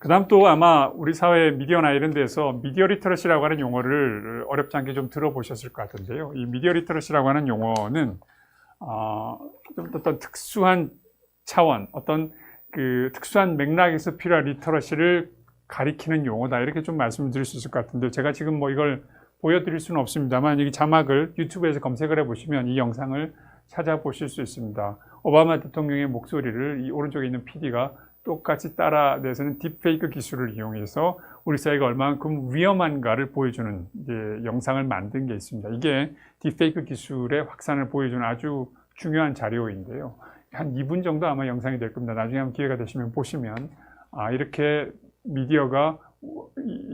그다음 또 아마 우리 사회 미디어나 이런 데서 미디어 리터러시라고 하는 용어를 어렵지 않게 좀 들어보셨을 것 같은데요. 이 미디어 리터러시라고 하는 용어는 좀 어떤 특수한 차원, 어떤 그 특수한 맥락에서 필요한 리터러시를 가리키는 용어다, 이렇게 좀 말씀드릴 수 있을 것 같은데, 제가 지금 뭐 이걸 보여드릴 수는 없습니다만 여기 자막을 유튜브에서 검색을 해보시면 이 영상을 찾아보실 수 있습니다. 오바마 대통령의 목소리를 이 오른쪽에 있는 PD가 똑같이 따라내서는 딥페이크 기술을 이용해서 우리 사회가 얼마만큼 위험한가를 보여주는 영상을 만든 게 있습니다. 이게 딥페이크 기술의 확산을 보여주는 아주 중요한 자료인데요. 한 2분 정도 아마 영상이 될 겁니다. 나중에 한번 기회가 되시면 보시면, 이렇게 미디어가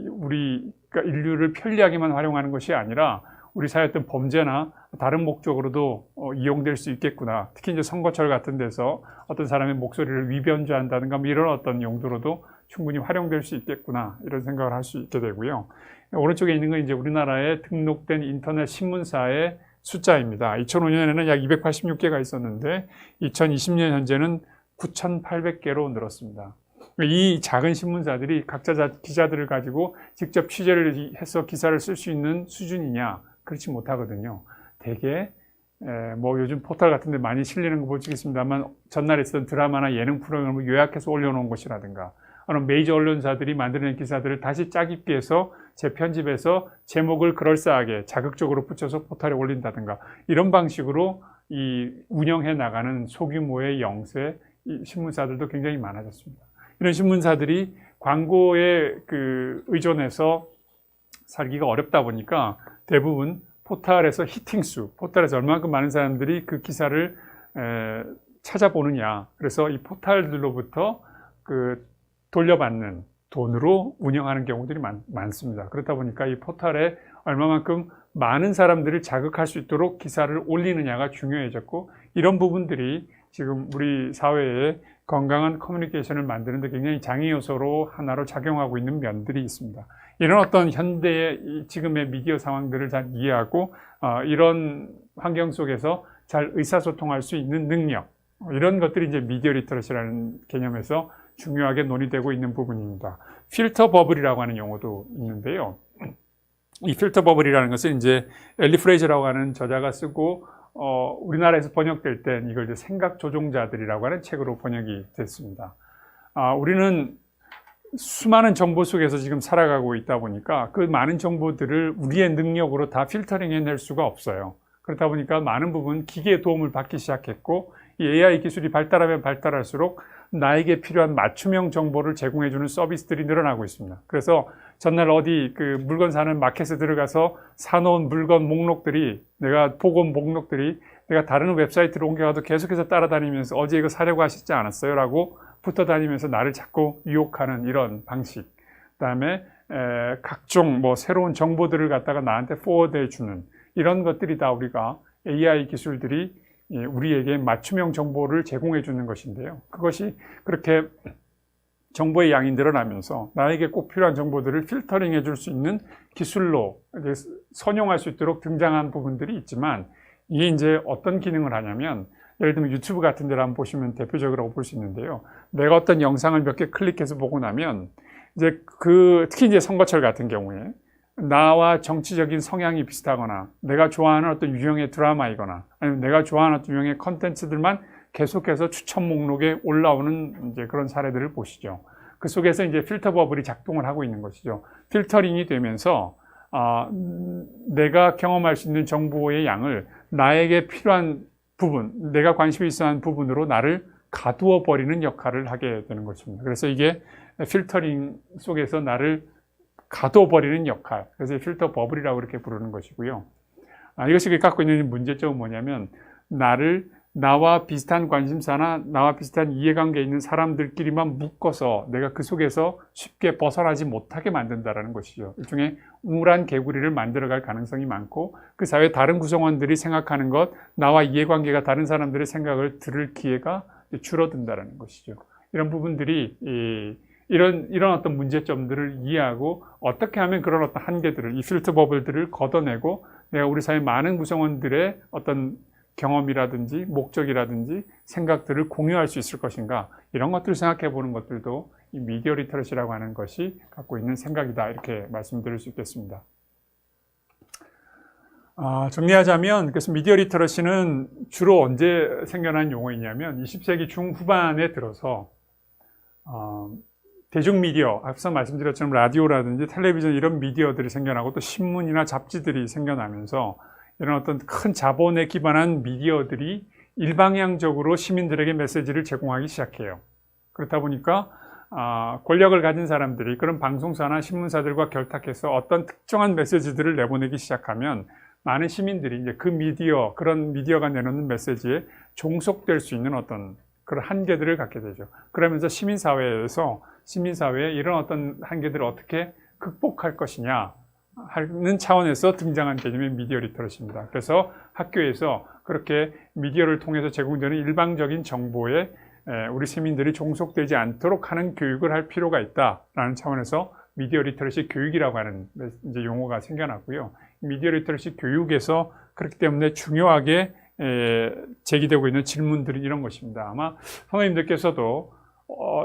우리가 인류를 편리하게만 활용하는 것이 아니라 우리 사회의 어떤 범죄나 다른 목적으로도 이용될 수 있겠구나. 특히 이제 선거철 같은 데서 어떤 사람의 목소리를 위변조한다든가 뭐 이런 어떤 용도로도 충분히 활용될 수 있겠구나, 이런 생각을 할 수 있게 되고요. 오른쪽에 있는 건 이제 우리나라에 등록된 인터넷 신문사의 숫자입니다. 2005년에는 약 286개가 있었는데 2020년 현재는 9,800개로 늘었습니다. 이 작은 신문사들이 각자 기자들을 가지고 직접 취재를 해서 기사를 쓸 수 있는 수준이냐? 그렇지 못하거든요. 대개 뭐 요즘 포털 같은 데 많이 실리는 거 보시겠습니다만, 전날에 있었던 드라마나 예능 프로그램을 요약해서 올려놓은 것이라든가, 어느 메이저 언론사들이 만들어낸 기사들을 다시 짜깁기 해서 재편집해서 제목을 그럴싸하게 자극적으로 붙여서 포털에 올린다든가, 이런 방식으로 이 운영해 나가는 소규모의 영세 신문사들도 굉장히 많아졌습니다. 이런 신문사들이 광고에 의존해서 살기가 어렵다 보니까 대부분 포털에서 히팅수, 포털에서 얼마만큼 많은 사람들이 그 기사를 찾아보느냐, 그래서 이 포털들로부터 돌려받는 돈으로 운영하는 경우들이 많습니다. 그렇다 보니까 이 포털에 얼마만큼 많은 사람들을 자극할 수 있도록 기사를 올리느냐가 중요해졌고, 이런 부분들이 지금 우리 사회에 건강한 커뮤니케이션을 만드는 데 굉장히 장애 요소로 하나로 작용하고 있는 면들이 있습니다. 이런 어떤 현대의 지금의 미디어 상황들을 잘 이해하고 이런 환경 속에서 잘 의사소통할 수 있는 능력, 이런 것들이 이제 미디어 리터러시라는 개념에서 중요하게 논의되고 있는 부분입니다. 필터 버블이라고 하는 용어도 있는데요. 이 필터 버블이라는 것은 이제 엘리 프레이저라고 하는 저자가 쓰고 우리나라에서 번역될 땐 이걸 이제 생각 조종자들이라고 하는 책으로 번역이 됐습니다. 우리는 수많은 정보 속에서 지금 살아가고 있다 보니까 그 많은 정보들을 우리의 능력으로 다 필터링 해낼 수가 없어요. 그렇다 보니까 많은 부분 기계의 도움을 받기 시작했고, 이 AI 기술이 발달하면 발달할수록 나에게 필요한 맞춤형 정보를 제공해주는 서비스들이 늘어나고 있습니다. 그래서 전날 어디 물건 사는 마켓에 들어가서 사놓은 물건 목록들이, 내가 보고 온 목록들이 내가 다른 웹사이트로 옮겨가도 계속해서 따라다니면서 어제 이거 사려고 하시지 않았어요? 라고 붙어 다니면서 나를 자꾸 유혹하는 이런 방식. 그 다음에 각종 새로운 정보들을 갖다가 나한테 포워드해 주는 이런 것들이 다 우리가 AI 기술들이 우리에게 맞춤형 정보를 제공해 주는 것인데요. 그것이 그렇게 정보의 양이 늘어나면서 나에게 꼭 필요한 정보들을 필터링 해줄 수 있는 기술로 선용할 수 있도록 등장한 부분들이 있지만, 이게 이제 어떤 기능을 하냐면, 예를 들면 유튜브 같은 데를 한번 보시면 대표적으로 볼 수 있는데요. 내가 어떤 영상을 몇 개 클릭해서 보고 나면 이제 특히 이제 선거철 같은 경우에 나와 정치적인 성향이 비슷하거나 내가 좋아하는 어떤 유형의 드라마이거나 아니면 내가 좋아하는 어떤 유형의 컨텐츠들만 계속해서 추천 목록에 올라오는 이제 그런 사례들을 보시죠. 그 속에서 이제 필터 버블이 작동을 하고 있는 것이죠. 필터링이 되면서 내가 경험할 수 있는 정보의 양을 나에게 필요한 부분, 내가 관심이 있어 하는 부분으로 나를 가두어 버리는 역할을 하게 되는 것입니다. 그래서 이게 필터링 속에서 나를 가두어 버리는 역할, 그래서 필터 버블이라고 이렇게 부르는 것이고요. 이것이 갖고 있는 문제점은 뭐냐면, 나와 비슷한 관심사나 나와 비슷한 이해관계에 있는 사람들끼리만 묶어서 내가 그 속에서 쉽게 벗어나지 못하게 만든다는 것이죠. 일종의 우물한 개구리를 만들어갈 가능성이 많고, 그 사회 다른 구성원들이 생각하는 것, 나와 이해관계가 다른 사람들의 생각을 들을 기회가 줄어든다는 것이죠. 이런 부분들이 이런 어떤 문제점들을 이해하고 어떻게 하면 그런 어떤 한계들을, 이 필터 버블들을 걷어내고 내가 우리 사회 많은 구성원들의 어떤 경험이라든지 목적이라든지 생각들을 공유할 수 있을 것인가, 이런 것들을 생각해 보는 것들도 이 미디어 리터러시라고 하는 것이 갖고 있는 생각이다, 이렇게 말씀드릴 수 있겠습니다. 정리하자면, 그래서 미디어 리터러시는 주로 언제 생겨난 용어이냐면 20세기 중후반에 들어서 대중미디어, 앞서 말씀드렸처럼 라디오라든지 텔레비전 이런 미디어들이 생겨나고 또 신문이나 잡지들이 생겨나면서 이런 어떤 큰 자본에 기반한 미디어들이 일방향적으로 시민들에게 메시지를 제공하기 시작해요. 그렇다 보니까 권력을 가진 사람들이 그런 방송사나 신문사들과 결탁해서 어떤 특정한 메시지들을 내보내기 시작하면 많은 시민들이 이제 그런 미디어가 내놓는 메시지에 종속될 수 있는 어떤 그런 한계들을 갖게 되죠. 그러면서 시민사회에 이런 어떤 한계들을 어떻게 극복할 것이냐 하는 차원에서 등장한 개념이 미디어 리터러시입니다. 그래서 학교에서 그렇게 미디어를 통해서 제공되는 일방적인 정보에 우리 시민들이 종속되지 않도록 하는 교육을 할 필요가 있다라는 차원에서 미디어 리터러시 교육이라고 하는 이제 용어가 생겨났고요. 미디어 리터러시 교육에서 그렇기 때문에 중요하게 제기되고 있는 질문들이 이런 것입니다. 아마 선생님들께서도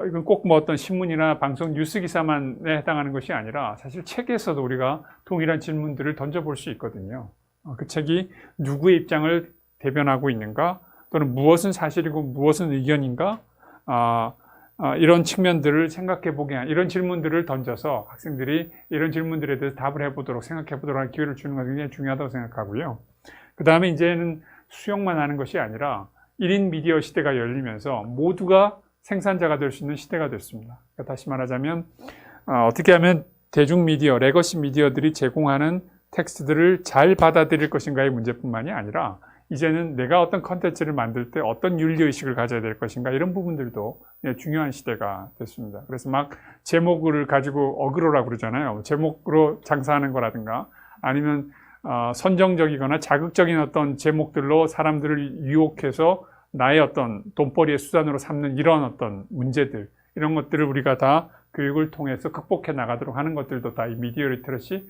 이건 꼭 뭐 어떤 신문이나 방송 뉴스 기사만에 해당하는 것이 아니라 사실 책에서도 우리가 동일한 질문들을 던져볼 수 있거든요. 그 책이 누구의 입장을 대변하고 있는가, 또는 무엇은 사실이고 무엇은 의견인가, 이런 측면들을 생각해 보게 하는 이런 질문들을 던져서 학생들이 이런 질문들에 대해서 답을 해보도록 생각해 보도록 하는 기회를 주는 것이 굉장히 중요하다고 생각하고요. 그 다음에 이제는 수용만 하는 것이 아니라 1인 미디어 시대가 열리면서 모두가 생산자가 될 수 있는 시대가 됐습니다. 그러니까 다시 말하자면 어떻게 하면 대중 미디어, 레거시 미디어들이 제공하는 텍스트들을 잘 받아들일 것인가의 문제뿐만이 아니라 이제는 내가 어떤 컨텐츠를 만들 때 어떤 윤리의식을 가져야 될 것인가, 이런 부분들도 중요한 시대가 됐습니다. 그래서 막 제목을 가지고 어그로라고 그러잖아요. 제목으로 장사하는 거라든가 아니면 선정적이거나 자극적인 어떤 제목들로 사람들을 유혹해서 나의 어떤 돈벌이의 수단으로 삼는 이런 어떤 문제들, 이런 것들을 우리가 다 교육을 통해서 극복해 나가도록 하는 것들도 다 이 미디어 리터러시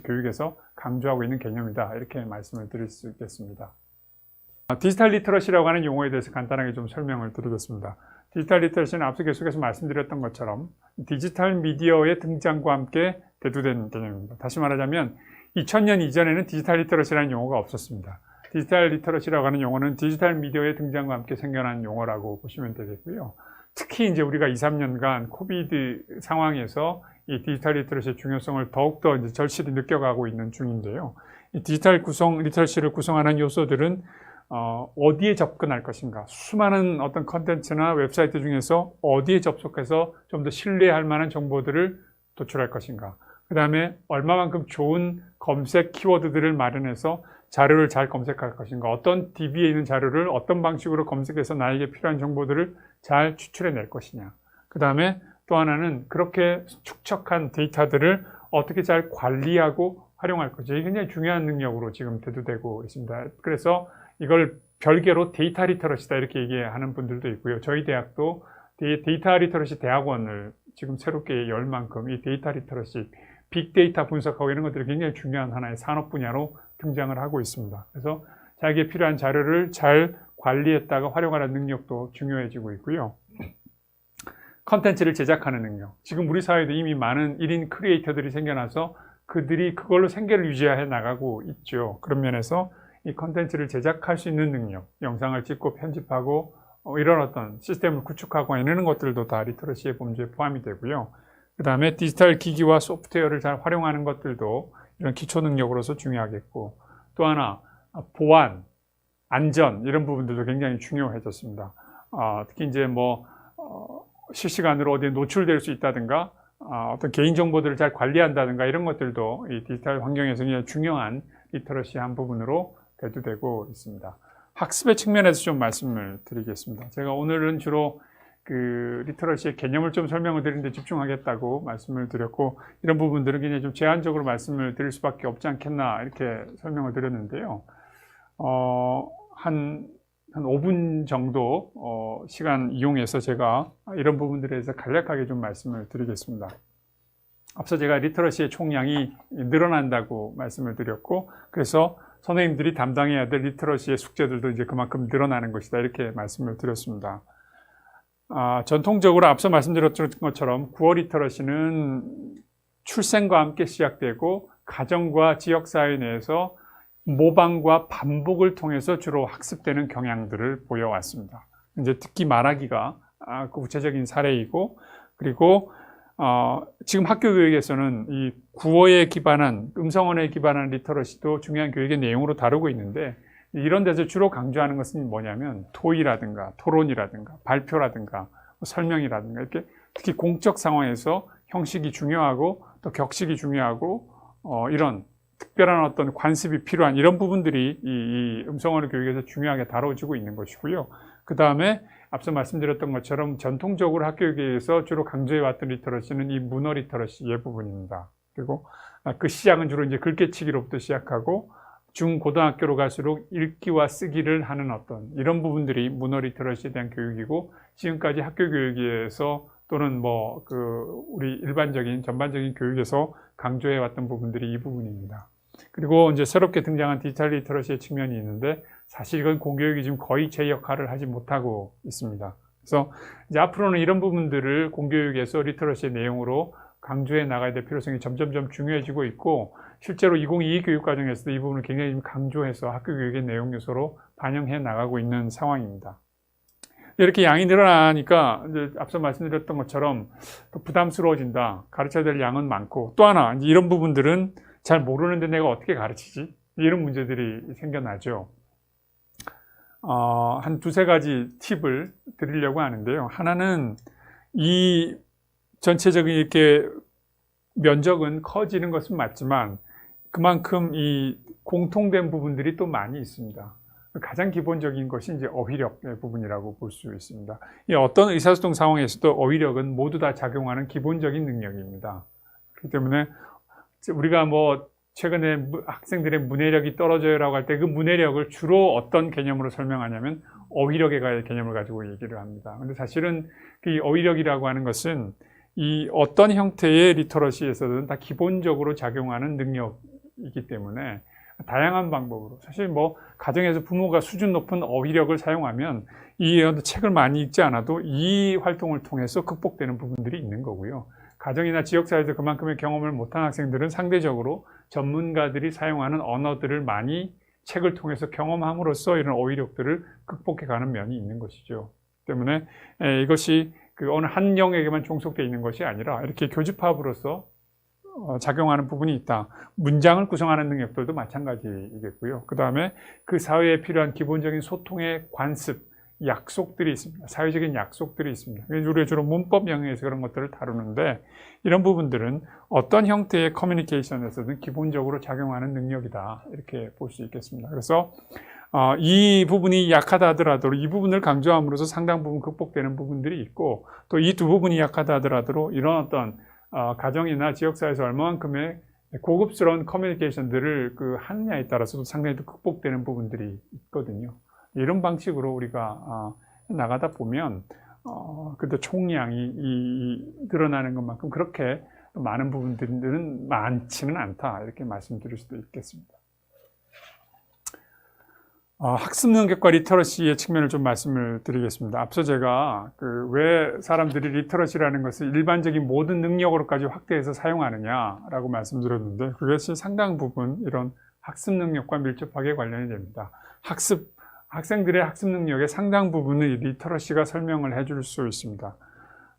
교육에서 강조하고 있는 개념이다, 이렇게 말씀을 드릴 수 있겠습니다. 디지털 리터러시라고 하는 용어에 대해서 간단하게 좀 설명을 드리겠습니다. 디지털 리터러시는 앞서 계속해서 말씀드렸던 것처럼 디지털 미디어의 등장과 함께 대두된 개념입니다. 다시 말하자면 2000년 이전에는 디지털 리터러시라는 용어가 없었습니다. 디지털 리터러시라고 하는 용어는 디지털 미디어의 등장과 함께 생겨난 용어라고 보시면 되겠고요. 특히 이제 우리가 2, 3년간 코비드 상황에서 이 디지털 리터러시의 중요성을 더욱더 이제 절실히 느껴가고 있는 중인데요. 이 디지털 리터러시를 구성하는 요소들은 어디에 접근할 것인가, 수많은 어떤 컨텐츠나 웹사이트 중에서 어디에 접속해서 좀 더 신뢰할 만한 정보들을 도출할 것인가, 그 다음에 얼마만큼 좋은 검색 키워드들을 마련해서 자료를 잘 검색할 것인가, 어떤 DB에 있는 자료를 어떤 방식으로 검색해서 나에게 필요한 정보들을 잘 추출해낼 것이냐, 그 다음에 또 하나는 그렇게 축적한 데이터들을 어떻게 잘 관리하고 활용할 것인지, 이게 굉장히 중요한 능력으로 지금 대두되고 있습니다. 그래서 이걸 별개로 데이터 리터러시다 이렇게 얘기하는 분들도 있고요. 저희 대학도 데이터 리터러시 대학원을 지금 새롭게 열 만큼 이 데이터 리터러시, 빅데이터 분석하고 이런 것들이 굉장히 중요한 하나의 산업 분야로 등장을 하고 있습니다. 그래서 자기에 필요한 자료를 잘 관리했다가 활용하는 능력도 중요해지고 있고요. 컨텐츠를 제작하는 능력. 지금 우리 사회도 이미 많은 1인 크리에이터들이 생겨나서 그들이 그걸로 생계를 유지해 나가고 있죠. 그런 면에서 이 컨텐츠를 제작할 수 있는 능력, 영상을 찍고 편집하고 이런 어떤 시스템을 구축하고 이런 것들도 다 리터러시의 범주에 포함이 되고요. 그 다음에 디지털 기기와 소프트웨어를 잘 활용하는 것들도 이런 기초 능력으로서 중요하겠고, 또 하나 보안, 안전 이런 부분들도 굉장히 중요해졌습니다. 특히 이제 실시간으로 어디에 노출될 수 있다든가 어떤 개인 정보들을 잘 관리한다든가 이런 것들도 이 디지털 환경에서 굉장히 중요한 리터러시의 한 부분으로 대두되고 있습니다. 학습의 측면에서 좀 말씀을 드리겠습니다. 제가 오늘은 주로 그 리터러시의 개념을 좀 설명을 드리는데 집중하겠다고 말씀을 드렸고, 이런 부분들은 굉장히 좀 제한적으로 말씀을 드릴 수밖에 없지 않겠나 이렇게 설명을 드렸는데요. 한 5분 정도 시간 이용해서 제가 이런 부분들에 대해서 간략하게 좀 말씀을 드리겠습니다. 앞서 제가 리터러시의 총량이 늘어난다고 말씀을 드렸고, 그래서 선생님들이 담당해야 될 리터러시의 숙제들도 이제 그만큼 늘어나는 것이다. 이렇게 말씀을 드렸습니다. 전통적으로 앞서 말씀드렸던 것처럼 구어 리터러시는 출생과 함께 시작되고 가정과 지역사회 내에서 모방과 반복을 통해서 주로 학습되는 경향들을 보여왔습니다. 이제 특히 말하기가 구체적인 사례이고, 그리고 지금 학교 교육에서는 이 구어에 기반한, 음성언어에 기반한 리터러시도 중요한 교육의 내용으로 다루고 있는데, 이런 데서 주로 강조하는 것은 뭐냐면 토의라든가 토론이라든가 발표라든가 설명이라든가 이렇게 특히 공적 상황에서 형식이 중요하고 또 격식이 중요하고 이런 특별한 어떤 관습이 필요한 이런 부분들이 이 음성언어 교육에서 중요하게 다뤄지고 있는 것이고요. 그 다음에 앞서 말씀드렸던 것처럼 전통적으로 학교 교육에서 주로 강조해왔던 리터러시는 이 문어 리터러시의 부분입니다. 그리고 그 시작은 주로 이제 글깨치기로부터 시작하고 중고등학교로 갈수록 읽기와 쓰기를 하는 어떤 이런 부분들이 문어 리터러시에 대한 교육이고, 지금까지 학교 교육에서 또는 우리 일반적인 전반적인 교육에서 강조해 왔던 부분들이 이 부분입니다. 그리고 이제 새롭게 등장한 디지털 리터러시의 측면이 있는데, 사실 이건 공교육이 지금 거의 제 역할을 하지 못하고 있습니다. 그래서 이제 앞으로는 이런 부분들을 공교육에서 리터러시의 내용으로 강조해 나가야 될 필요성이 점점점 중요해지고 있고, 실제로 2022 교육과정에서도 이 부분을 굉장히 강조해서 학교 교육의 내용 요소로 반영해 나가고 있는 상황입니다. 이렇게 양이 늘어나니까 이제 앞서 말씀드렸던 것처럼 또 부담스러워진다. 가르쳐야 될 양은 많고, 또 하나 이런 부분들은 잘 모르는데 내가 어떻게 가르치지? 이런 문제들이 생겨나죠. 한 두세 가지 팁을 드리려고 하는데요. 하나는 이 전체적인 이렇게 면적은 커지는 것은 맞지만 그만큼 이 공통된 부분들이 또 많이 있습니다. 가장 기본적인 것이 이제 어휘력의 부분이라고 볼 수 있습니다. 이 어떤 의사소통 상황에서도 어휘력은 모두 다 작용하는 기본적인 능력입니다. 그렇기 때문에 우리가 최근에 학생들의 문해력이 떨어져요라고 할 때 그 문해력을 주로 어떤 개념으로 설명하냐면 어휘력의 개념을 가지고 얘기를 합니다. 근데 사실은 그 어휘력이라고 하는 것은 이 어떤 형태의 리터러시에서든 다 기본적으로 작용하는 능력이기 때문에 다양한 방법으로, 사실 가정에서 부모가 수준 높은 어휘력을 사용하면 이 책을 많이 읽지 않아도 이 활동을 통해서 극복되는 부분들이 있는 거고요. 가정이나 지역사회에서 그만큼의 경험을 못한 학생들은 상대적으로 전문가들이 사용하는 언어들을 많이 책을 통해서 경험함으로써 이런 어휘력들을 극복해가는 면이 있는 것이죠. 때문에 이것이 어느 한 영역에만 종속되어 있는 것이 아니라 이렇게 교집합으로서 작용하는 부분이 있다. 문장을 구성하는 능력들도 마찬가지이겠고요. 그 다음에 그 사회에 필요한 기본적인 소통의 관습, 약속들이 있습니다. 사회적인 약속들이 있습니다. 우리가 주로 문법 영역에서 그런 것들을 다루는데, 이런 부분들은 어떤 형태의 커뮤니케이션에서든 기본적으로 작용하는 능력이다. 이렇게 볼 수 있겠습니다. 그래서 이 부분이 약하다 하더라도 이 부분을 강조함으로써 상당 부분 극복되는 부분들이 있고, 또 이 두 부분이 약하다 하더라도 이런 어떤 가정이나 지역사회에서 얼마만큼의 고급스러운 커뮤니케이션들을 하느냐에 따라서도 상당히 극복되는 부분들이 있거든요. 이런 방식으로 우리가 나가다 보면 근데 총량이 늘어나는 것만큼 그렇게 많은 부분들은 많지는 않다. 이렇게 말씀드릴 수도 있겠습니다. 학습 능력과 리터러시의 측면을 좀 말씀을 드리겠습니다. 앞서 제가 왜 사람들이 리터러시라는 것을 일반적인 모든 능력으로까지 확대해서 사용하느냐라고 말씀드렸는데, 그것이 상당 부분 이런 학습 능력과 밀접하게 관련이 됩니다. 학생들의 학습 능력의 상당 부분을 리터러시가 설명을 해줄 수 있습니다.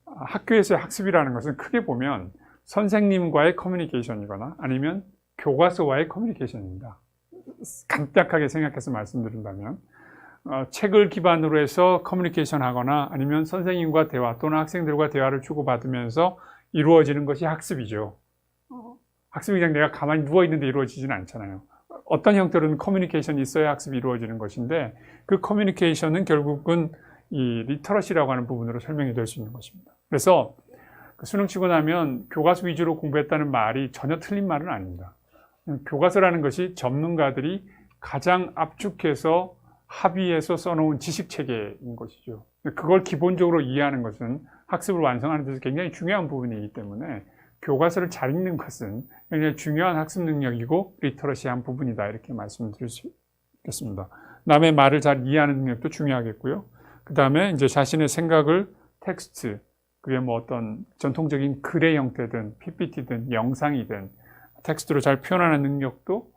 학교에서의 학습이라는 것은 크게 보면 선생님과의 커뮤니케이션이거나 아니면 교과서와의 커뮤니케이션입니다. 간략하게 생각해서 말씀드린다면 책을 기반으로 해서 커뮤니케이션 하거나 아니면 선생님과 대화 또는 학생들과 대화를 주고받으면서 이루어지는 것이 학습이죠. 학습이 그냥 내가 가만히 누워있는데 이루어지지는 않잖아요. 어떤 형태로는 커뮤니케이션이 있어야 학습이 이루어지는 것인데, 그 커뮤니케이션은 결국은 이 리터러시라고 하는 부분으로 설명이 될 수 있는 것입니다. 그래서 수능 치고 나면 교과서 위주로 공부했다는 말이 전혀 틀린 말은 아닙니다. 교과서라는 것이 전문가들이 가장 압축해서 합의해서 써놓은 지식체계인 것이죠. 그걸 기본적으로 이해하는 것은 학습을 완성하는 데서 굉장히 중요한 부분이기 때문에 교과서를 잘 읽는 것은 굉장히 중요한 학습 능력이고 리터러시한 부분이다. 이렇게 말씀드릴 수 있겠습니다. 남의 말을 잘 이해하는 능력도 중요하겠고요. 그 다음에 이제 자신의 생각을 텍스트, 그게 뭐 어떤 전통적인 글의 형태든 PPT든 영상이든 텍스트로 잘 표현하는 능력도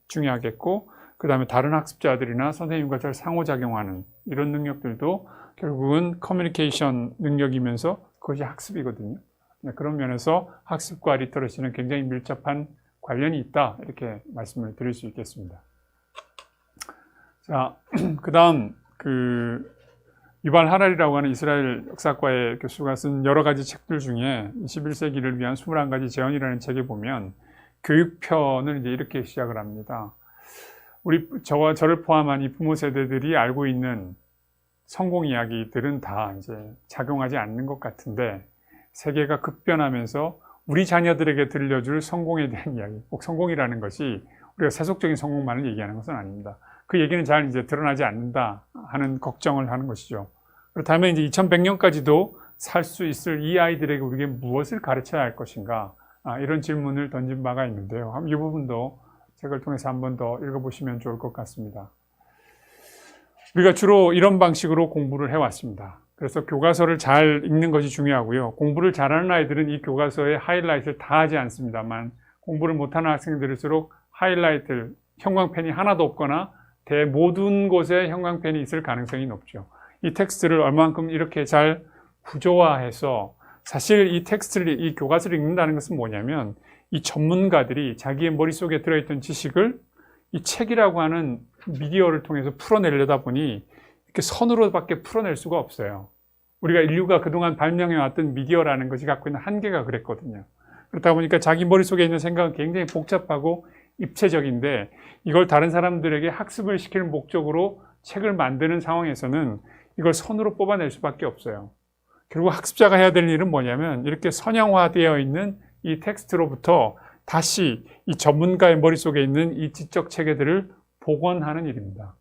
중요하겠고, 그 다음에 다른 학습자들이나 선생님과 잘 상호작용하는 이런 능력들도 결국은 커뮤니케이션 능력이면서 그것이 학습이거든요. 그런 면에서 학습과 리터러시는 굉장히 밀접한 관련이 있다. 이렇게 말씀을 드릴 수 있겠습니다. 자, 그 다음 유발 하랄이라고 하는 이스라엘 역사과의 교수가 쓴 여러 가지 책들 중에 21세기를 위한 21가지 재현이라는 책에 보면 교육편을 이제 이렇게 시작을 합니다. 저와 저를 포함한 이 부모 세대들이 알고 있는 성공 이야기들은 다 이제 작용하지 않는 것 같은데, 세계가 급변하면서 우리 자녀들에게 들려줄 성공에 대한 이야기, 꼭 성공이라는 것이 우리가 세속적인 성공만을 얘기하는 것은 아닙니다. 그 얘기는 잘 이제 드러나지 않는다 하는 걱정을 하는 것이죠. 그렇다면 이제 2100년까지도 살 수 있을 이 아이들에게 우리에게 무엇을 가르쳐야 할 것인가? 이런 질문을 던진 바가 있는데요. 이 부분도 책을 통해서 한 번 더 읽어보시면 좋을 것 같습니다. 우리가 주로 이런 방식으로 공부를 해왔습니다. 그래서 교과서를 잘 읽는 것이 중요하고요. 공부를 잘하는 아이들은 이 교과서의 하이라이트를 다 하지 않습니다만, 공부를 못하는 학생들일수록 하이라이트, 형광펜이 하나도 없거나 모든 곳에 형광펜이 있을 가능성이 높죠. 이 텍스트를 얼만큼 이렇게 잘 구조화해서, 사실 이 교과서를 읽는다는 것은 뭐냐면, 이 전문가들이 자기의 머릿속에 들어있던 지식을 이 책이라고 하는 미디어를 통해서 풀어내려다 보니 이렇게 선으로밖에 풀어낼 수가 없어요. 우리가 인류가 그동안 발명해왔던 미디어라는 것이 갖고 있는 한계가 그랬거든요. 그렇다 보니까 자기 머릿속에 있는 생각은 굉장히 복잡하고 입체적인데, 이걸 다른 사람들에게 학습을 시키는 목적으로 책을 만드는 상황에서는 이걸 선으로 뽑아낼 수밖에 없어요. 결국 학습자가 해야 될 일은 뭐냐면, 이렇게 선형화되어 있는 이 텍스트로부터 다시 이 전문가의 머릿속에 있는 이 지적 체계들을 복원하는 일입니다.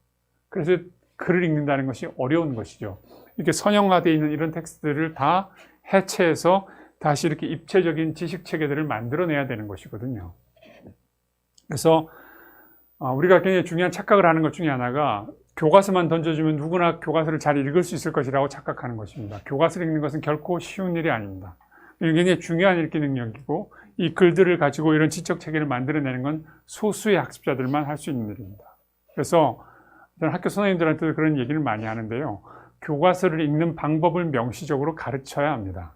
그래서 글을 읽는다는 것이 어려운 것이죠. 이렇게 선형화되어 있는 이런 텍스트들을 다 해체해서 다시 이렇게 입체적인 지식 체계들을 만들어내야 되는 것이거든요. 그래서 우리가 굉장히 중요한 착각을 하는 것 중에 하나가, 교과서만 던져주면 누구나 교과서를 잘 읽을 수 있을 것이라고 착각하는 것입니다. 교과서를 읽는 것은 결코 쉬운 일이 아닙니다. 이게 굉장히 중요한 읽기 능력이고, 이 글들을 가지고 이런 지적 체계를 만들어내는 건 소수의 학습자들만 할 수 있는 일입니다. 그래서 저는 학교 선생님들한테도 그런 얘기를 많이 하는데요. 교과서를 읽는 방법을 명시적으로 가르쳐야 합니다.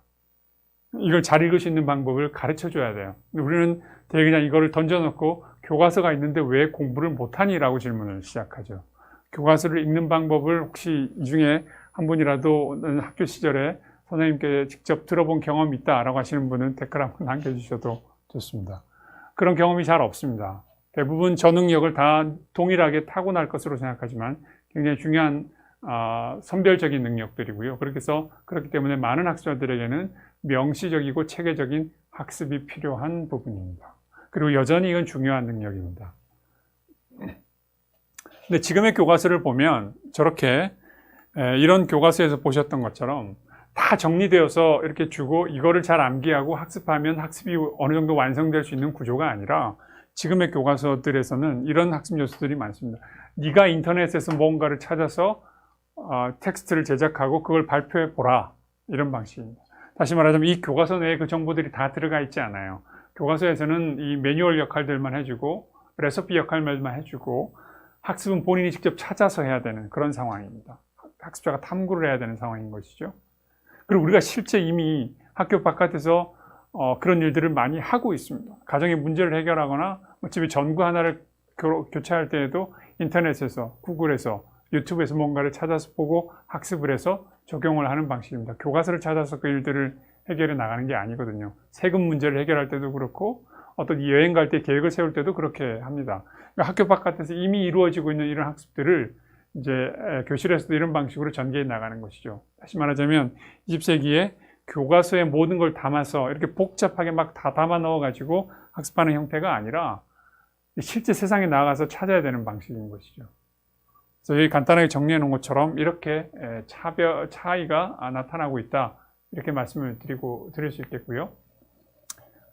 이걸 잘 읽을 수 있는 방법을 가르쳐 줘야 돼요. 우리는 되게 그냥 이거를 던져놓고 교과서가 있는데 왜 공부를 못하니? 라고 질문을 시작하죠. 교과서를 읽는 방법을 혹시 이 중에 한 분이라도 학교 시절에 선생님께 직접 들어본 경험이 있다라고 하시는 분은 댓글 한번 남겨주셔도 좋습니다. 그런 경험이 잘 없습니다. 대부분 저 능력을 다 동일하게 타고날 것으로 생각하지만 굉장히 중요한 선별적인 능력들이고요. 그렇기 때문에 많은 학생들에게는 명시적이고 체계적인 학습이 필요한 부분입니다. 그리고 여전히 이건 중요한 능력입니다. 근데 지금의 교과서를 보면 저렇게 이런 교과서에서 보셨던 것처럼 다 정리되어서 이렇게 주고 이거를 잘 암기하고 학습하면 학습이 어느 정도 완성될 수 있는 구조가 아니라, 지금의 교과서들에서는 이런 학습 요소들이 많습니다. 네가 인터넷에서 뭔가를 찾아서 텍스트를 제작하고 그걸 발표해 보라, 이런 방식입니다. 다시 말하자면 이 교과서 내에 그 정보들이 다 들어가 있지 않아요. 교과서에서는 이 매뉴얼 역할들만 해주고 레시피 역할만 해주고, 학습은 본인이 직접 찾아서 해야 되는 그런 상황입니다. 학습자가 탐구를 해야 되는 상황인 것이죠. 그리고 우리가 실제 이미 학교 바깥에서 그런 일들을 많이 하고 있습니다. 가정의 문제를 해결하거나 집에 전구 하나를 교체할 때에도 인터넷에서, 구글에서, 유튜브에서 뭔가를 찾아서 보고 학습을 해서 적용을 하는 방식입니다. 교과서를 찾아서 그 일들을 해결해 나가는 게 아니거든요. 세금 문제를 해결할 때도 그렇고, 어떤 여행 갈 때 계획을 세울 때도 그렇게 합니다. 그러니까 학교 바깥에서 이미 이루어지고 있는 이런 학습들을 이제 교실에서도 이런 방식으로 전개해 나가는 것이죠. 다시 말하자면 20세기에 교과서에 모든 걸 담아서 이렇게 복잡하게 막 다 담아 넣어가지고 학습하는 형태가 아니라 실제 세상에 나가서 찾아야 되는 방식인 것이죠. 그래서 여기 간단하게 정리해 놓은 것처럼 이렇게 차이가 나타나고 있다, 이렇게 말씀을 드릴 수 있겠고요.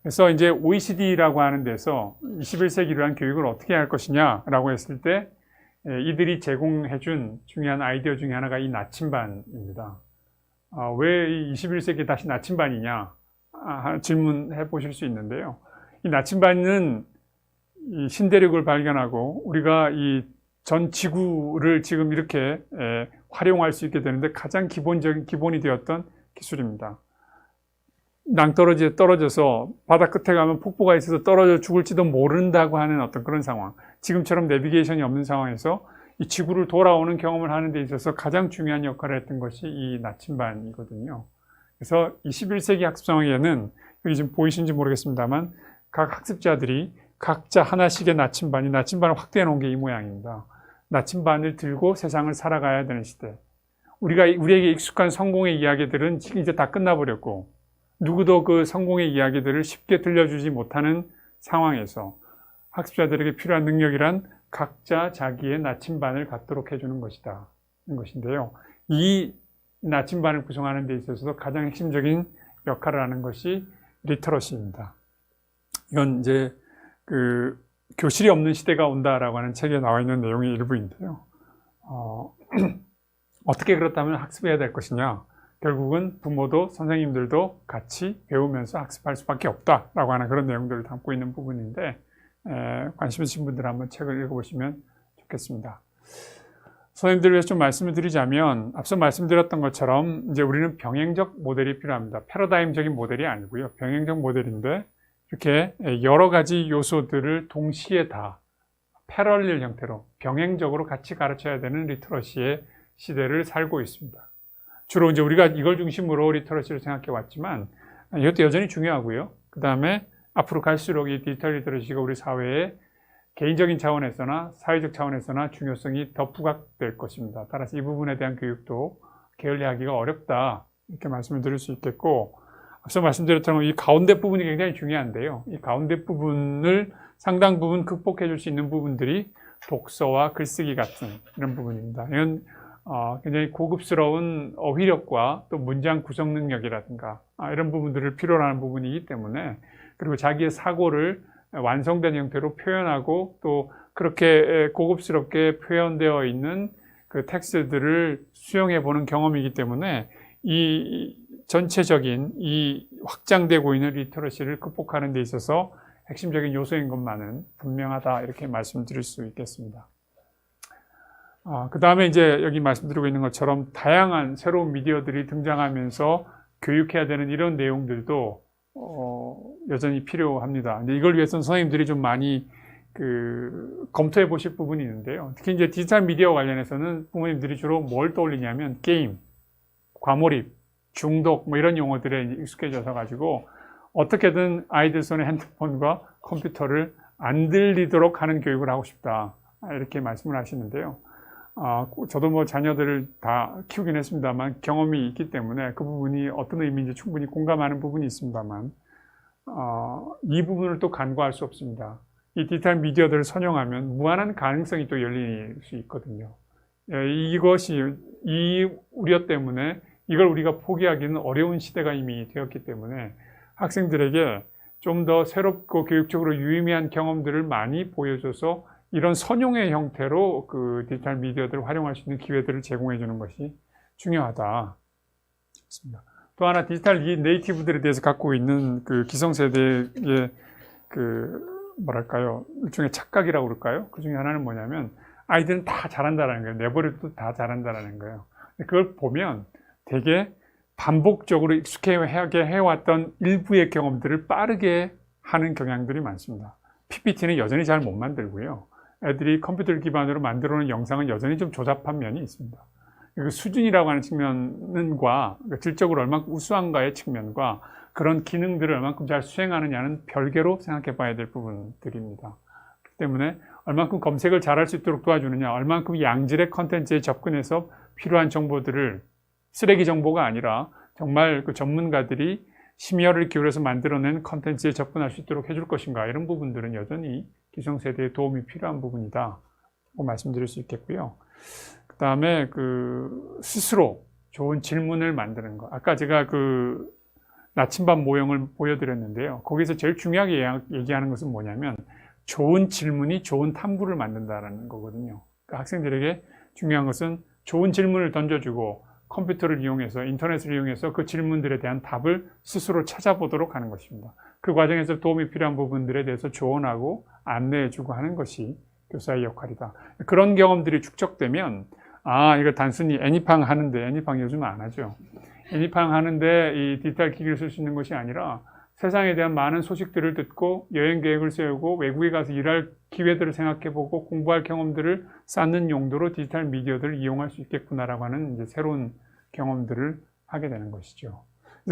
그래서 이제 OECD라고 하는 데서 21세기를 위한 교육을 어떻게 할 것이냐라고 했을 때 이들이 제공해준 중요한 아이디어 중에 하나가 이 나침반입니다. 왜 21세기에 다시 나침반이냐 질문해 보실 수 있는데요. 이 나침반은 이 신대륙을 발견하고 우리가 이 전 지구를 지금 이렇게 활용할 수 있게 되는데 가장 기본이 되었던 기술입니다. 낭떠러지에 떨어져서 바다 끝에 가면 폭포가 있어서 떨어져 죽을지도 모른다고 하는 어떤 그런 상황. 지금처럼 내비게이션이 없는 상황에서 이 지구를 돌아오는 경험을 하는 데 있어서 가장 중요한 역할을 했던 것이 이 나침반이거든요. 그래서 21세기 학습 상황에는 여기 지금 보이시는지 모르겠습니다만 각 학습자들이 각자 하나씩의 나침반을 확대해 놓은 게 이 모양입니다. 나침반을 들고 세상을 살아가야 되는 시대. 우리에게 익숙한 성공의 이야기들은 이제 다 끝나버렸고 누구도 그 성공의 이야기들을 쉽게 들려주지 못하는 상황에서 학습자들에게 필요한 능력이란 각자 자기의 나침반을 갖도록 해주는 것이다. 것인데요. 이 나침반을 구성하는 데 있어서도 가장 핵심적인 역할을 하는 것이 리터러시입니다. 이건 이제 교실이 없는 시대가 온다라고 하는 책에 나와 있는 내용의 일부인데요. 어떻게 그렇다면 학습해야 될 것이냐? 결국은 부모도 선생님들도 같이 배우면서 학습할 수밖에 없다라고 하는 그런 내용들을 담고 있는 부분인데 관심 있으신 분들 한번 책을 읽어보시면 좋겠습니다. 선생님들을 위해서 좀 말씀을 드리자면 앞서 말씀드렸던 것처럼 이제 우리는 병행적 모델이 필요합니다. 패러다임적인 모델이 아니고요. 병행적 모델인데 이렇게 여러 가지 요소들을 동시에 다 패러렐 형태로 병행적으로 같이 가르쳐야 되는 리터러시의 시대를 살고 있습니다. 주로 이제 우리가 이걸 중심으로 리터러시를 생각해 왔지만 이것도 여전히 중요하고요. 그 다음에 앞으로 갈수록 이 디지털 리터러시가 우리 사회에 개인적인 차원에서나 사회적 차원에서나 중요성이 더 부각될 것입니다. 따라서 이 부분에 대한 교육도 게을리하기가 어렵다 이렇게 말씀을 드릴 수 있겠고 앞서 말씀드렸던 이 가운데 부분이 굉장히 중요한데요. 이 가운데 부분을 상당 부분 극복해 줄 수 있는 부분들이 독서와 글쓰기 같은 이런 부분입니다. 이건 굉장히 고급스러운 어휘력과 또 문장 구성 능력이라든가 이런 부분들을 필요로 하는 부분이기 때문에 그리고 자기의 사고를 완성된 형태로 표현하고 또 그렇게 고급스럽게 표현되어 있는 그 텍스트들을 수용해 보는 경험이기 때문에 이 전체적인 이 확장되고 있는 리터러시를 극복하는 데 있어서 핵심적인 요소인 것만은 분명하다 이렇게 말씀드릴 수 있겠습니다. 그 다음에 이제 여기 말씀드리고 있는 것처럼 다양한 새로운 미디어들이 등장하면서 교육해야 되는 이런 내용들도 여전히 필요합니다. 근데 이걸 위해서는 선생님들이 좀 많이 검토해 보실 부분이 있는데요. 특히 이제 디지털 미디어 관련해서는 부모님들이 주로 뭘 떠올리냐면 게임, 과몰입, 중독 뭐 이런 용어들에 익숙해져서 가지고 어떻게든 아이들 손에 핸드폰과 컴퓨터를 안 들리도록 하는 교육을 하고 싶다 이렇게 말씀을 하시는데요. 저도 뭐 자녀들을 다 키우긴 했습니다만 경험이 있기 때문에 그 부분이 어떤 의미인지 충분히 공감하는 부분이 있습니다만 이 부분을 또 간과할 수 없습니다. 이 디지털 미디어들을 선용하면 무한한 가능성이 또 열릴 수 있거든요. 이것이 이 우려 때문에 이걸 우리가 포기하기는 어려운 시대가 이미 되었기 때문에 학생들에게 좀 더 새롭고 교육적으로 유의미한 경험들을 많이 보여줘서 이런 선용의 형태로 그 디지털 미디어들을 활용할 수 있는 기회들을 제공해 주는 것이 중요하다. 또 하나 디지털 네이티브들에 대해서 갖고 있는 그 기성세대의 뭐랄까요, 일종의 착각이라고 그럴까요? 그 중에 하나는 뭐냐면 아이들은 다 잘한다라는 거예요. 내버려도 다 잘한다라는 거예요. 그걸 보면 되게 반복적으로 익숙하게 해왔던 일부의 경험들을 빠르게 하는 경향들이 많습니다. PPT는 여전히 잘 못 만들고요. 애들이 컴퓨터 기반으로 만들어 놓은 영상은 여전히 좀 조잡한 면이 있습니다. 그 수준이라고 하는 측면과 질적으로 얼만큼 우수한가의 측면과 그런 기능들을 얼만큼 잘 수행하느냐는 별개로 생각해 봐야 될 부분들입니다. 그렇기 때문에 얼만큼 검색을 잘할 수 있도록 도와주느냐, 얼만큼 양질의 컨텐츠에 접근해서 필요한 정보들을 쓰레기 정보가 아니라 정말 그 전문가들이 심혈을 기울여서 만들어낸 컨텐츠에 접근할 수 있도록 해줄 것인가, 이런 부분들은 여전히 기성세대의 도움이 필요한 부분이다 고 말씀드릴 수 있겠고요. 그 다음에 스스로 좋은 질문을 만드는 것. 아까 제가 나침반 모형을 보여드렸는데요. 거기서 제일 중요하게 얘기하는 것은 뭐냐면 좋은 질문이 좋은 탐구를 만든다는 거거든요. 그러니까 학생들에게 중요한 것은 좋은 질문을 던져주고 컴퓨터를 이용해서 인터넷을 이용해서 그 질문들에 대한 답을 스스로 찾아보도록 하는 것입니다. 그 과정에서 도움이 필요한 부분들에 대해서 조언하고 안내해주고 하는 것이 교사의 역할이다. 그런 경험들이 축적되면 이거 단순히 애니팡 하는데, 애니팡 요즘 안 하죠. 애니팡 하는데 이 디지털 기기를 쓸 수 있는 것이 아니라 세상에 대한 많은 소식들을 듣고 여행 계획을 세우고 외국에 가서 일할 기회들을 생각해보고 공부할 경험들을 쌓는 용도로 디지털 미디어들을 이용할 수 있겠구나라고 하는 이제 새로운 경험들을 하게 되는 것이죠.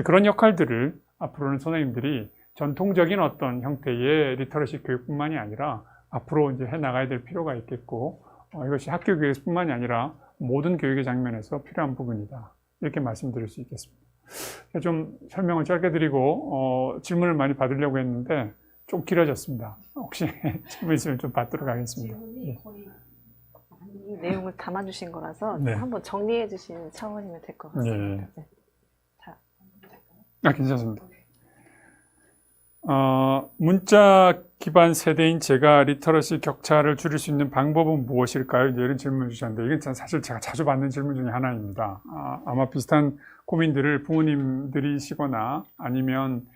그런 역할들을 앞으로는 선생님들이 전통적인 어떤 형태의 리터러시 교육뿐만이 아니라 앞으로 이제 해 나가야 될 필요가 있겠고, 이것이 학교 교육뿐만이 아니라 모든 교육의 장면에서 필요한 부분이다. 이렇게 말씀드릴 수 있겠습니다. 좀 설명을 짧게 드리고 질문을 많이 받으려고 했는데 좀 길어졌습니다. 혹시 질문 있으면 좀 받도록 하겠습니다. 질문이 거의 이 내용을 담아주신 거라서 네. 한번 정리해 주시는 차원이면 될 것 같습니다. 네. 자, 괜찮습니다. 문자 기반 세대인 제가 리터러시 격차를 줄일 수 있는 방법은 무엇일까요? 이제 이런 질문을 주셨는데 이건 사실 제가 자주 받는 질문 중에 하나입니다. 아마 비슷한 고민들을 부모님들이시거나 아니면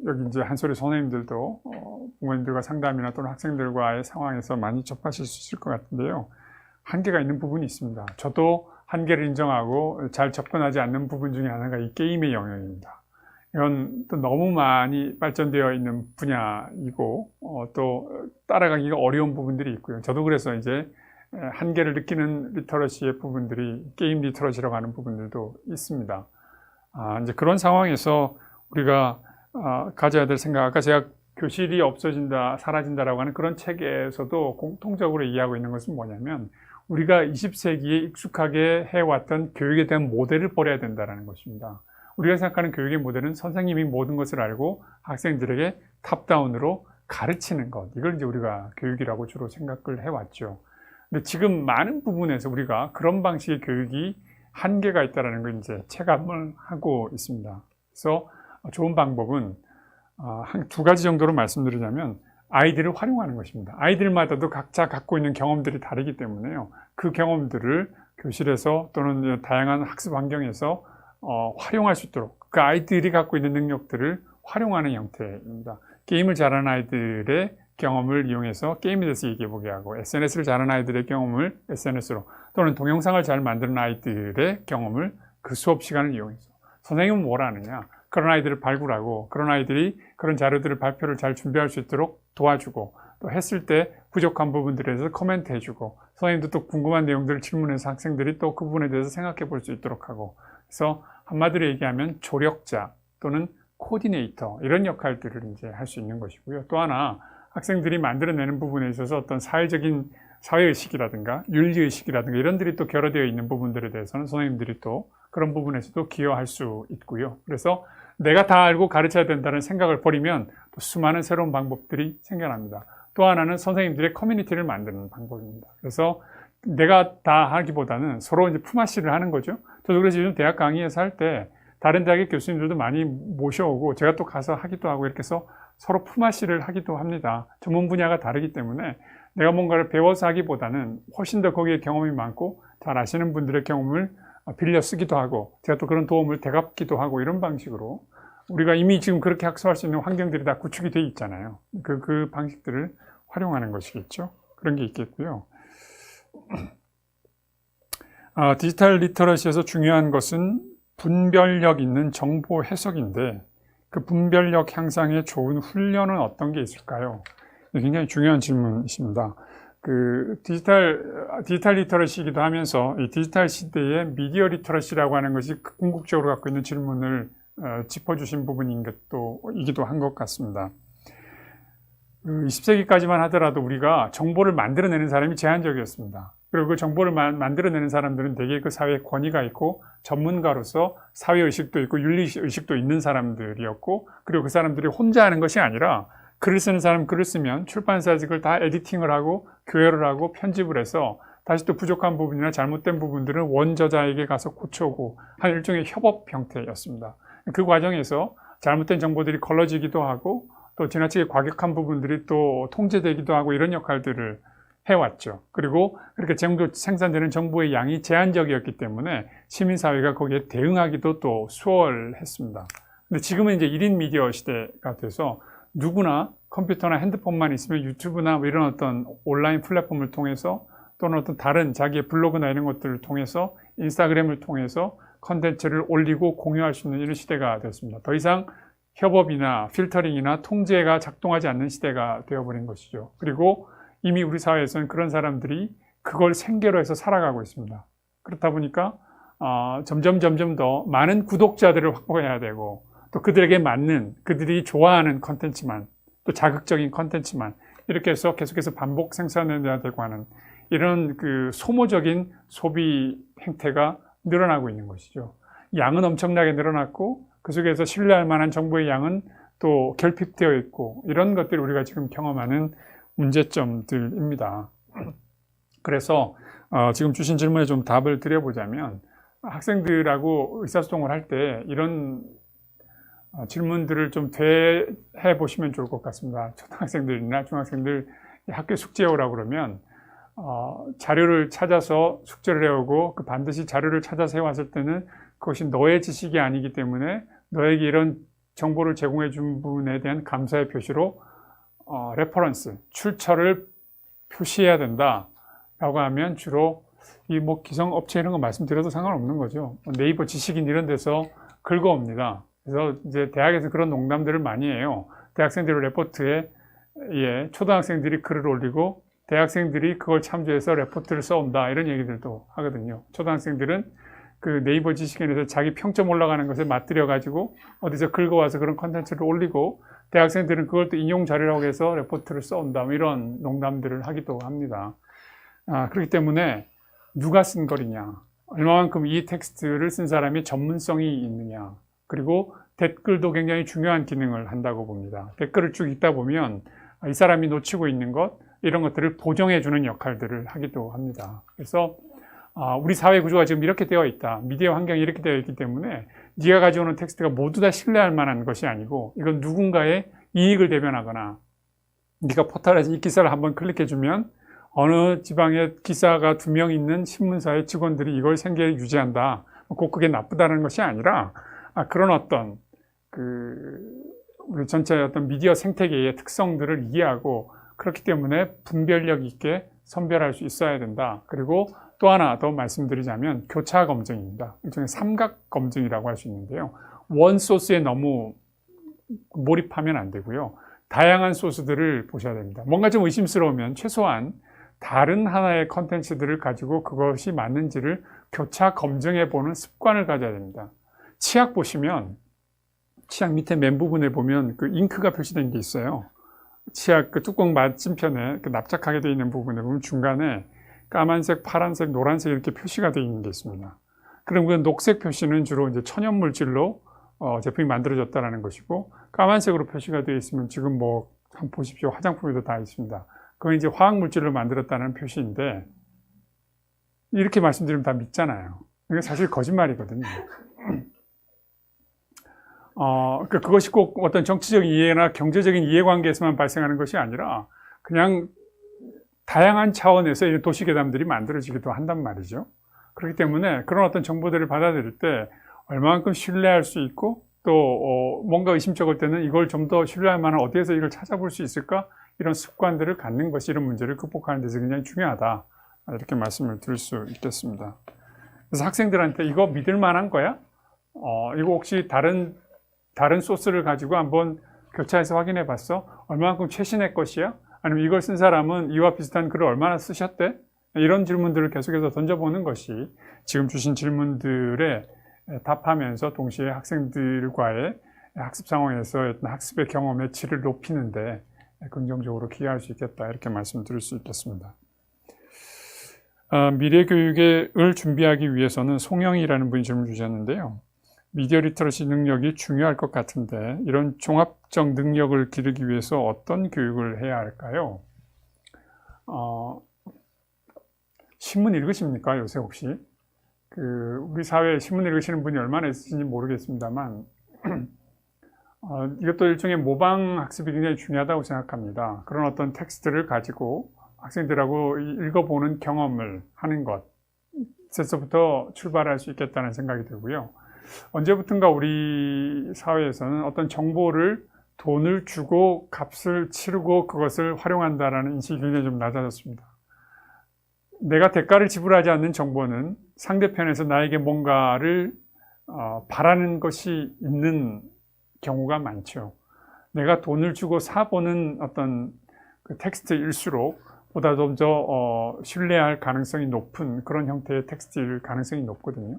여기 이제 한소리 선생님들도 부모님들과 상담이나 또는 학생들과의 상황에서 많이 접하실 수 있을 것 같은데요. 한계가 있는 부분이 있습니다. 저도 한계를 인정하고 잘 접근하지 않는 부분 중에 하나가 이 게임의 영역입니다. 이건 또 너무 많이 발전되어 있는 분야이고 또 따라가기가 어려운 부분들이 있고요. 저도 그래서 이제 한계를 느끼는 리터러시의 부분들이 게임 리터러시라고 하는 부분들도 있습니다. 이제 그런 상황에서 우리가 가져야 될 생각, 아까 제가 교실이 없어진다, 사라진다라고 하는 그런 책에서도 공통적으로 이해하고 있는 것은 뭐냐면 우리가 20세기에 익숙하게 해왔던 교육에 대한 모델을 버려야 된다는 것입니다. 우리가 생각하는 교육의 모델은 선생님이 모든 것을 알고 학생들에게 탑다운으로 가르치는 것. 이걸 이제 우리가 교육이라고 주로 생각을 해왔죠. 근데 지금 많은 부분에서 우리가 그런 방식의 교육이 한계가 있다는 걸 이제 체감을 하고 있습니다. 그래서 좋은 방법은 한 두 가지 정도로 말씀드리자면 아이들을 활용하는 것입니다. 아이들마다도 각자 갖고 있는 경험들이 다르기 때문에요. 그 경험들을 교실에서 또는 다양한 학습 환경에서 활용할 수 있도록 그 아이들이 갖고 있는 능력들을 활용하는 형태입니다. 게임을 잘하는 아이들의 경험을 이용해서 게임에 대해서 얘기해보게 하고 SNS를 잘하는 아이들의 경험을 SNS로 또는 동영상을 잘 만드는 아이들의 경험을 그 수업 시간을 이용해서 선생님은 뭘 하느냐 그런 아이들을 발굴하고 그런 아이들이 그런 자료들을 발표를 잘 준비할 수 있도록 도와주고 또 했을 때 부족한 부분들에 대해서 코멘트 해주고 선생님도 또 궁금한 내용들을 질문해서 학생들이 또 그 부분에 대해서 생각해 볼 수 있도록 하고 그래서 한마디로 얘기하면 조력자 또는 코디네이터 이런 역할들을 이제 할 수 있는 것이고요. 또 하나 학생들이 만들어내는 부분에 있어서 어떤 사회적인 사회의식이라든가 윤리의식이라든가 이런들이 또 결여되어 있는 부분들에 대해서는 선생님들이 또 그런 부분에서도 기여할 수 있고요. 그래서 내가 다 알고 가르쳐야 된다는 생각을 버리면 또 수많은 새로운 방법들이 생겨납니다. 또 하나는 선생님들의 커뮤니티를 만드는 방법입니다. 그래서 내가 다 하기보다는 서로 이제 품앗이를 하는 거죠. 저도 그래서 요즘 대학 강의에서 할 때 다른 대학의 교수님들도 많이 모셔오고 제가 또 가서 하기도 하고 이렇게 해서 서로 품앗이를 하기도 합니다. 전문 분야가 다르기 때문에 내가 뭔가를 배워서 하기보다는 훨씬 더 거기에 경험이 많고 잘 아시는 분들의 경험을 빌려 쓰기도 하고 제가 또 그런 도움을 되갚기도 하고 이런 방식으로 우리가 이미 지금 그렇게 학습할 수 있는 환경들이 다 구축이 돼 있잖아요. 그 방식들을 활용하는 것이겠죠. 그런 게 있겠고요. 디지털 리터러시에서 중요한 것은 분별력 있는 정보 해석인데 그 분별력 향상에 좋은 훈련은 어떤 게 있을까요? 굉장히 중요한 질문이십니다. 디지털 리터러시이기도 하면서 이 디지털 시대의 미디어 리터러시라고 하는 것이 궁극적으로 갖고 있는 질문을 짚어주신 부분이기도 한 것 같습니다. 20세기까지만 하더라도 우리가 정보를 만들어내는 사람이 제한적이었습니다. 그리고 그 정보를 만들어내는 사람들은 대개 그 사회에 권위가 있고 전문가로서 사회의식도 있고 윤리의식도 있는 사람들이었고 그리고 그 사람들이 혼자 하는 것이 아니라 글을 쓰는 사람 글을 쓰면 출판사에서 그걸 다 에디팅을 하고 교열을 하고 편집을 해서 다시 또 부족한 부분이나 잘못된 부분들은 원저자에게 가서 고쳐오고 한 일종의 협업 형태였습니다. 그 과정에서 잘못된 정보들이 걸러지기도 하고 또 지나치게 과격한 부분들이 또 통제되기도 하고 이런 역할들을 해왔죠. 그리고 그렇게 생산되는 정보의 양이 제한적이었기 때문에 시민사회가 거기에 대응하기도 또 수월했습니다. 근데 지금은 이제 1인 미디어 시대가 돼서 누구나 컴퓨터나 핸드폰만 있으면 유튜브나 뭐 이런 어떤 온라인 플랫폼을 통해서 또는 어떤 다른 자기의 블로그나 이런 것들을 통해서 인스타그램을 통해서 컨텐츠를 올리고 공유할 수 있는 이런 시대가 됐습니다. 더 이상 협업이나 필터링이나 통제가 작동하지 않는 시대가 되어버린 것이죠. 그리고 이미 우리 사회에서는 그런 사람들이 그걸 생계로 해서 살아가고 있습니다. 그렇다 보니까 점점 더 많은 구독자들을 확보해야 되고 또 그들에게 맞는 그들이 좋아하는 컨텐츠만 또 자극적인 컨텐츠만 이렇게 해서 계속해서 반복 생산해야 되고 하는 이런 그 소모적인 소비 행태가 늘어나고 있는 것이죠. 양은 엄청나게 늘어났고 그 속에서 신뢰할 만한 정보의 양은 또 결핍되어 있고 이런 것들이 우리가 지금 경험하는 문제점들입니다. 그래서 지금 주신 질문에 좀 답을 드려보자면 학생들하고 의사소통을 할 때 이런 질문들을 좀 대해 보시면 좋을 것 같습니다. 초등학생들이나 중학생들 학교 숙제 오라고 그러면 자료를 찾아서 숙제를 해오고 그 반드시 자료를 찾아서 해왔을 때는 그것이 너의 지식이 아니기 때문에 너에게 이런 정보를 제공해 준 부분에 대한 감사의 표시로 레퍼런스, 출처를 표시해야 된다 라고 하면 주로 이 뭐 기성업체 이런 거 말씀드려도 상관없는 거죠. 네이버 지식인 이런 데서 긁어옵니다. 그래서 이제 대학에서 그런 농담들을 많이 해요. 대학생들의 레포트에 초등학생들이 글을 올리고 대학생들이 그걸 참조해서 레포트를 써온다 이런 얘기들도 하거든요. 초등학생들은 그 네이버 지식인에서 자기 평점 올라가는 것에 맞들여 가지고 어디서 긁어와서 그런 컨텐츠를 올리고 대학생들은 그걸 또 인용 자료라고 해서 레포트를 써온다 뭐 이런 농담들을 하기도 합니다. 그렇기 때문에 누가 쓴 거리냐, 얼마만큼 이 텍스트를 쓴 사람이 전문성이 있느냐, 그리고 댓글도 굉장히 중요한 기능을 한다고 봅니다. 댓글을 쭉 읽다 보면 이 사람이 놓치고 있는 것 이런 것들을 보정해주는 역할들을 하기도 합니다. 그래서 우리 사회 구조가 지금 이렇게 되어 있다. 미디어 환경이 이렇게 되어 있기 때문에 네가 가져오는 텍스트가 모두 다 신뢰할 만한 것이 아니고 이건 누군가의 이익을 대변하거나 네가 포털에서 이 기사를 한번 클릭해주면 어느 지방에 기사가 2명 있는 신문사의 직원들이 이걸 생계에 유지한다. 꼭 그게 나쁘다는 것이 아니라 그런 어떤 우리 전체 어떤 미디어 생태계의 특성들을 이해하고 그렇기 때문에 분별력 있게 선별할 수 있어야 된다. 그리고 또 하나 더 말씀드리자면 교차 검증입니다. 일종의 삼각 검증이라고 할 수 있는데요. 원 소스에 너무 몰입하면 안 되고요. 다양한 소스들을 보셔야 됩니다. 뭔가 좀 의심스러우면 최소한 다른 하나의 컨텐츠들을 가지고 그것이 맞는지를 교차 검증해 보는 습관을 가져야 됩니다. 치약 보시면 치약 밑에 맨 부분에 보면 그 잉크가 표시된 게 있어요. 치약 그 뚜껑 맞은편에 그 납작하게 되어 있는 부분에 보면 중간에 까만색, 파란색, 노란색 이렇게 표시가 되어 있는 게 있습니다. 그럼 그 녹색 표시는 주로 이제 천연 물질로 제품이 만들어졌다는 것이고 까만색으로 표시가 되어 있으면 지금 뭐 한번 보십시오. 화장품에도 다 있습니다. 그건 이제 화학 물질로 만들었다는 표시인데 이렇게 말씀드리면 다 믿잖아요. 이게 사실 거짓말이거든요. 그것이 꼭 어떤 정치적인 이해나 경제적인 이해관계에서만 발생하는 것이 아니라 그냥 다양한 차원에서 이 도시괴담들이 만들어지기도 한단 말이죠. 그렇기 때문에 그런 어떤 정보들을 받아들일 때 얼마만큼 신뢰할 수 있고 또 뭔가 의심쩍을 때는 이걸 좀 더 신뢰할 만한 어디에서 이걸 찾아볼 수 있을까? 이런 습관들을 갖는 것이 이런 문제를 극복하는 데서 굉장히 중요하다. 이렇게 말씀을 드릴 수 있겠습니다. 그래서 학생들한테 이거 믿을 만한 거야? 이거 혹시 다른 소스를 가지고 한번 교차해서 확인해 봤어? 얼마만큼 최신의 것이야? 아니면 이걸 쓴 사람은 이와 비슷한 글을 얼마나 쓰셨대? 이런 질문들을 계속해서 던져보는 것이 지금 주신 질문들에 답하면서 동시에 학생들과의 학습 상황에서 학습의 경험의 질을 높이는데 긍정적으로 기여할 수 있겠다. 이렇게 말씀드릴 수 있겠습니다. 미래 교육을 준비하기 위해서는 송영이라는 분이 질문 주셨는데요. 미디어 리터러시 능력이 중요할 것 같은데 이런 종합적 능력을 기르기 위해서 어떤 교육을 해야 할까요? 신문 읽으십니까? 요새 혹시? 우리 사회에 신문 읽으시는 분이 얼마나 있으신지 모르겠습니다만 이것도 일종의 모방 학습이 굉장히 중요하다고 생각합니다. 그런 어떤 텍스트를 가지고 학생들하고 읽어보는 경험을 하는 것에서부터 출발할 수 있겠다는 생각이 들고요. 언제부턴가 우리 사회에서는 어떤 정보를 돈을 주고 값을 치르고 그것을 활용한다라는 인식이 굉장히 좀 낮아졌습니다. 내가 대가를 지불하지 않는 정보는 상대편에서 나에게 뭔가를 바라는 것이 있는 경우가 많죠. 내가 돈을 주고 사보는 어떤 그 텍스트일수록 보다 좀 더 신뢰할 가능성이 높은 그런 형태의 텍스트일 가능성이 높거든요.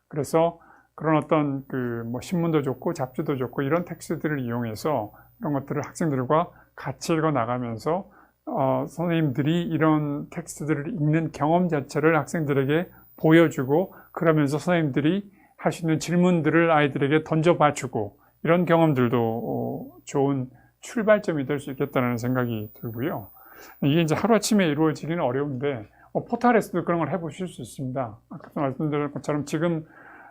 그래서 그런 어떤 뭐 신문도 좋고 잡지도 좋고 이런 텍스트들을 이용해서 이런 것들을 학생들과 같이 읽어 나가면서 선생님들이 이런 텍스트들을 읽는 경험 자체를 학생들에게 보여주고 그러면서 선생님들이 할 수 있는 질문들을 아이들에게 던져봐주고 이런 경험들도 좋은 출발점이 될 수 있겠다는 생각이 들고요. 이게 이제 하루아침에 이루어지기는 어려운데 포털에서도 그런 걸 해보실 수 있습니다. 아까도 말씀드린 것처럼 지금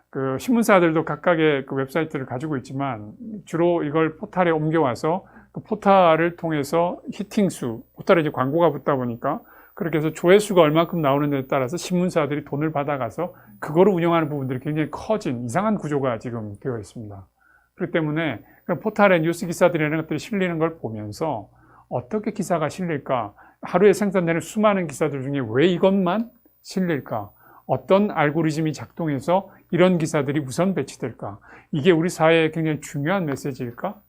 그 신문사들도 각각의 그 웹사이트를 가지고 있지만 주로 이걸 포털에 옮겨와서 그 포털을 통해서 히팅수, 포털에 이제 광고가 붙다 보니까 그렇게 해서 조회수가 얼마큼 나오는지에 따라서 신문사들이 돈을 받아가서 그거를 운영하는 부분들이 굉장히 커진 이상한 구조가 지금 되어 있습니다. 그렇기 때문에 포털에 뉴스 기사들이 이런 것들이 실리는 걸 보면서 어떻게 기사가 실릴까? 하루에 생산되는 수많은 기사들 중에 왜 이것만 실릴까? 어떤 알고리즘이 작동해서 이런 기사들이 우선 배치될까? 이게 우리 사회에 굉장히 중요한 메시지일까?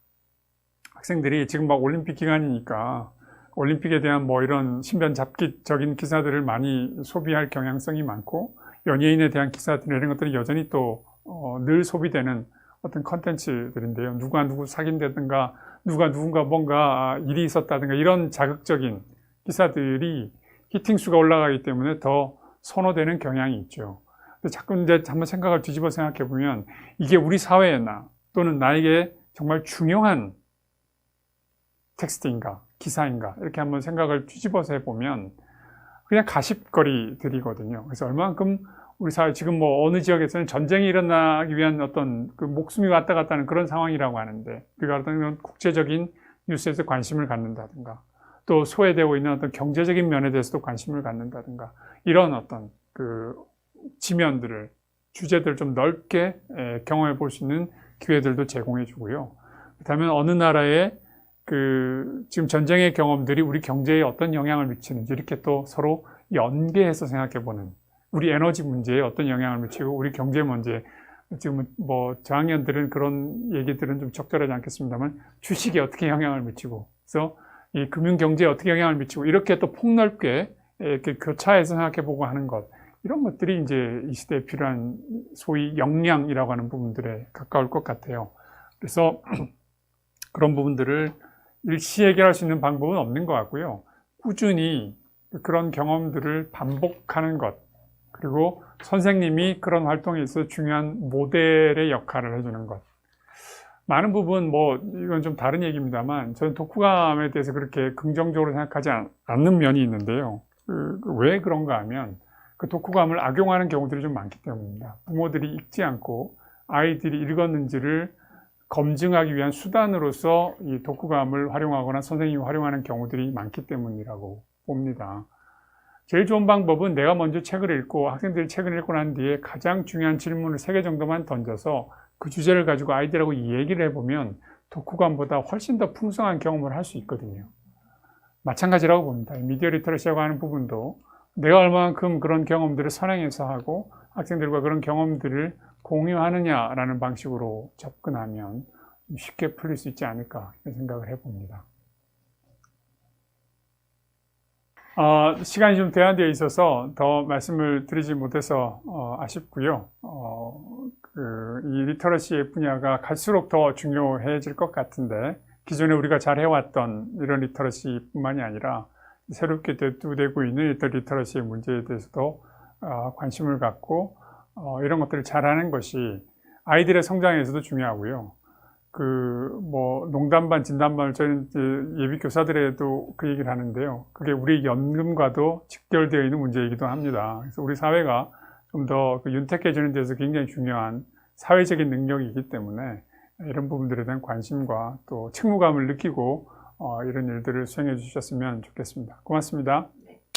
학생들이 지금 막 올림픽 기간이니까 올림픽에 대한 뭐 이런 신변 잡기적인 기사들을 많이 소비할 경향성이 많고 연예인에 대한 기사들 이런 것들이 여전히 또 늘 소비되는 어떤 컨텐츠들인데요. 누가 누구 사귄다든가 누군가 뭔가 일이 있었다든가 이런 자극적인 기사들이 히팅수가 올라가기 때문에 더 선호되는 경향이 있죠. 근데 자꾸 이제 한번 생각을 뒤집어 생각해 보면 이게 우리 사회에나 또는 나에게 정말 중요한 텍스트인가 기사인가 이렇게 한번 생각을 뒤집어서 해보면 그냥 가십거리들이거든요. 그래서 얼만큼 우리 사회 지금 뭐 어느 지역에서는 전쟁이 일어나기 위한 어떤 그 목숨이 왔다 갔다 하는 그런 상황이라고 하는데 우리가 어떤 국제적인 뉴스에서 관심을 갖는다든가 또 소외되고 있는 어떤 경제적인 면에 대해서도 관심을 갖는다든가 이런 어떤 그 지면들을 주제들을 좀 넓게 경험해 볼 수 있는 기회들도 제공해 주고요. 그렇다면 어느 나라의 그 지금 전쟁의 경험들이 우리 경제에 어떤 영향을 미치는지 이렇게 또 서로 연계해서 생각해 보는 우리 에너지 문제에 어떤 영향을 미치고 우리 경제 문제에 지금 뭐 저학년들은 그런 얘기들은 좀 적절하지 않겠습니다만 주식에 어떻게 영향을 미치고 그래서 이 금융 경제에 어떻게 영향을 미치고 이렇게 또 폭넓게 이렇게 교차해서 생각해 보고 하는 것 이런 것들이 이제 이 시대에 필요한 소위 역량이라고 하는 부분들에 가까울 것 같아요. 그래서 그런 부분들을 일시 해결할 수 있는 방법은 없는 것 같고요. 꾸준히 그런 경험들을 반복하는 것 그리고 선생님이 그런 활동에 있어서 중요한 모델의 역할을 해주는 것. 많은 부분 뭐 이건 좀 다른 얘기입니다만 저는 독후감에 대해서 그렇게 긍정적으로 생각하지 않는 면이 있는데요. 왜 그런가 하면 그 독후감을 악용하는 경우들이 좀 많기 때문입니다. 부모들이 읽지 않고 아이들이 읽었는지를 검증하기 위한 수단으로서 이 독후감을 활용하거나 선생님이 활용하는 경우들이 많기 때문이라고 봅니다. 제일 좋은 방법은 내가 먼저 책을 읽고 학생들이 책을 읽고 난 뒤에 가장 중요한 질문을 3개 정도만 던져서 그 주제를 가지고 아이들하고 이 얘기를 해보면 독후감보다 훨씬 더 풍성한 경험을 할 수 있거든요. 마찬가지라고 봅니다. 미디어 리터러시라고 하는 부분도 내가 얼마만큼 그런 경험들을 선행해서 하고 학생들과 그런 경험들을 공유하느냐라는 방식으로 접근하면 쉽게 풀릴 수 있지 않을까 생각을 해봅니다. 시간이 좀 제한되어 있어서 더 말씀을 드리지 못해서 아쉽고요. 이 리터러시의 분야가 갈수록 더 중요해질 것 같은데 기존에 우리가 잘 해왔던 이런 리터러시뿐만이 아니라 새롭게 대두되고 있는 리터러시의 문제에 대해서도 관심을 갖고 이런 것들을 잘하는 것이 아이들의 성장에서도 중요하고요. 뭐 농담 반 진담 반을 저희는 예비 교사들에도 그 얘기를 하는데요. 그게 우리 연금과도 직결되어 있는 문제이기도 합니다. 그래서 우리 사회가 좀 더 윤택해지는 데서 굉장히 중요한 사회적인 능력이기 때문에 이런 부분들에 대한 관심과 또 책무감을 느끼고 이런 일들을 수행해 주셨으면 좋겠습니다. 고맙습니다.